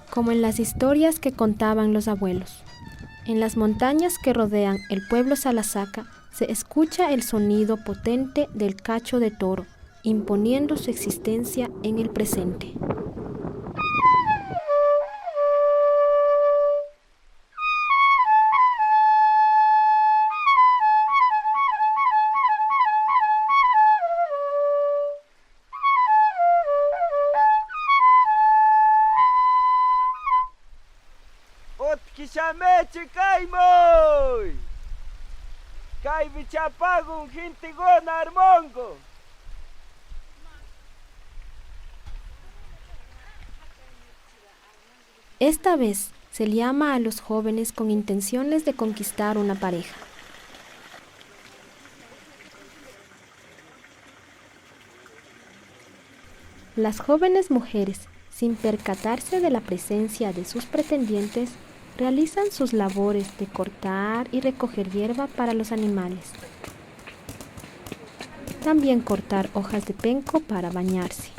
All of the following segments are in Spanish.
Como en las historias que contaban los abuelos. En las montañas que rodean el pueblo Salasaca se escucha el sonido potente del cacho de toro, imponiendo su existencia en el presente. Kishameche kaimoy. Kay bichapagun hintigona armongo. Esta vez se llama a los jóvenes con intenciones de conquistar una pareja. Las jóvenes mujeres, sin percatarse de la presencia de sus pretendientes, realizan sus labores de cortar y recoger hierba para los animales. También cortar hojas de penco para bañarse.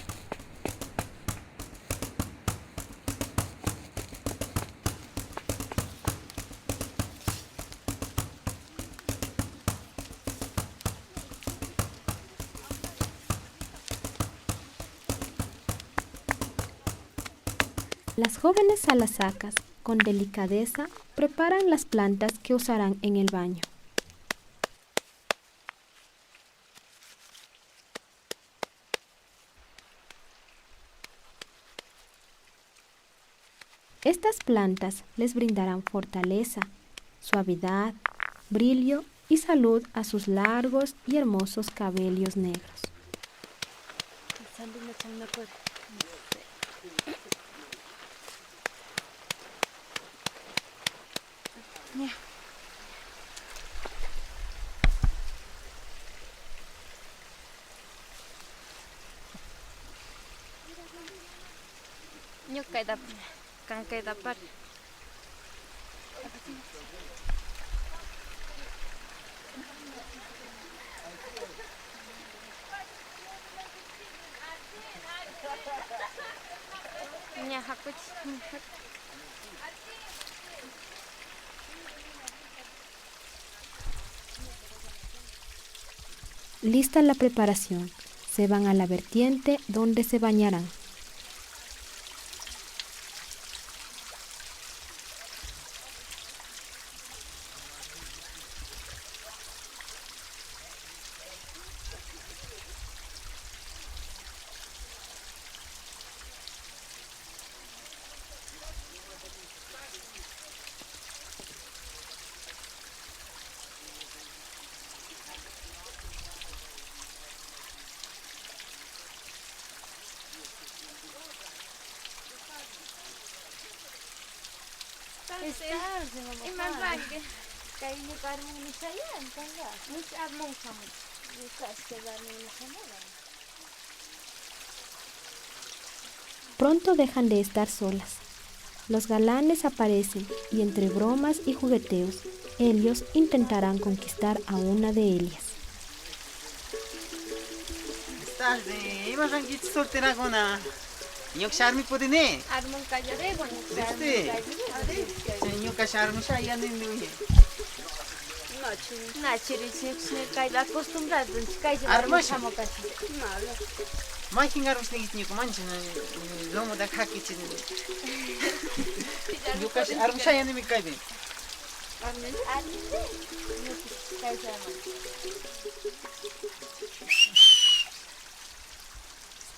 Las jóvenes salasacas, con delicadeza, preparan las plantas que usarán en el baño. Estas plantas les brindarán fortaleza, suavidad, brillo y salud a sus largos y hermosos cabellos negros. Lista la preparación, se van a la vertiente donde se bañarán. Pronto dejan de estar solas. Los galanes aparecen y entre bromas y jugueteos, ellos intentarán conquistar a una de ellas.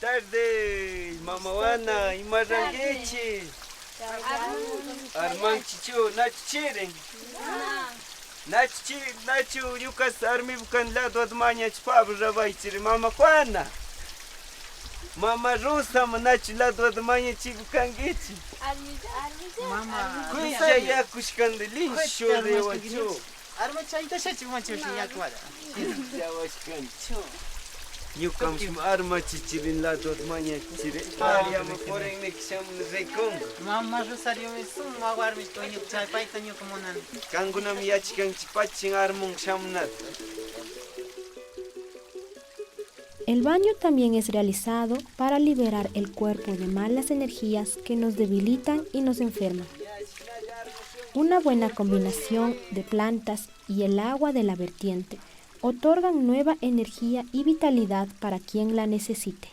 Tarde, Mama Wana, Imarangechi. Arman chichu, nachichiren. Nachu, yukas armi bukan lado admanya chpabu ravaichiri. Mama Juana. Mama Rosa, nachu lado admanya chibukangechi. Mama, Kuya ya kushkandelin shore wacho. Arma chaita shachi macho shi yakwada. Ya washkan. Ñuqam arma chichirin lado mañachire. Ariama porennek shamun rekon. Mama Rosario me suma warmi toño chaypaita ñuka munan. Kangunam yachkanchi pachin armon shamunat. El baño también es realizado para liberar el cuerpo de malas energías que nos debilitan y nos enferman. Una buena combinación de plantas y el agua de la vertiente otorgan nueva energía y vitalidad para quien la necesite.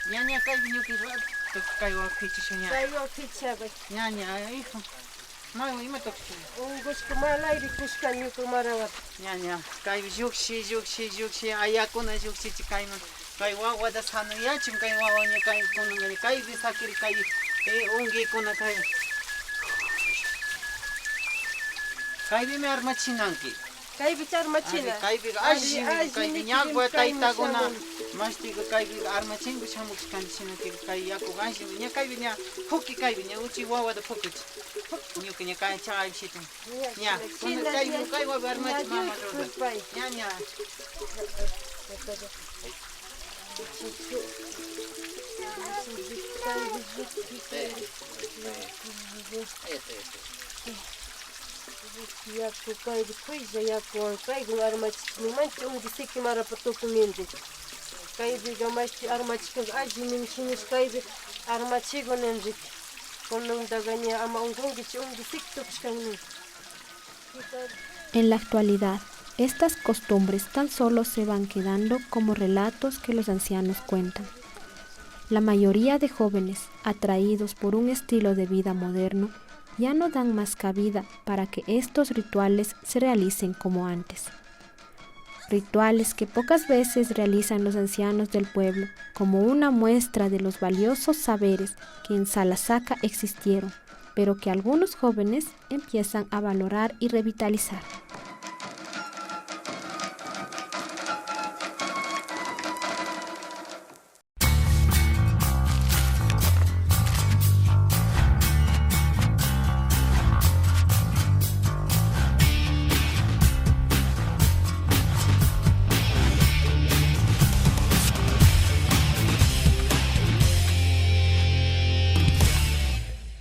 Ñaña kay ñuki kay wa fichishña. Ñaña hijo. Mago ima tokchi. Ñaña kay yuksi ayakuna yuksi chikayman. Kay wawa da sanu yachim kay wawa ña kay kunungani kay bisakir kay ungi kuna kay. Kay bime armachinanki. Kay bichar machina. Kay bi ajin kay ñagwa kay taguna. Mastiga kay bi armachin bishamuk kanchina kay yaku ganshi ña kay biña hokki kay biña uchi wawa da pokut. Ñuka ña kay chay shitum. Ña kay wa armachin mama roda. Ña. Yaku kay kuija yaku kay armachini manchi ungi siki mara patokumindi. Kay gamasti armachiko ajinin chinis kay armachigo nemjik. Konong daganya ama ungi sik tukshkangni. En la actualidad, estas costumbres tan solo se van quedando como relatos que los ancianos cuentan. La mayoría de jóvenes, atraídos por un estilo de vida moderno, ya no dan más cabida para que estos rituales se realicen como antes. Rituales que pocas veces realizan los ancianos del pueblo como una muestra de los valiosos saberes que en Salasaca existieron, pero que algunos jóvenes empiezan a valorar y revitalizar.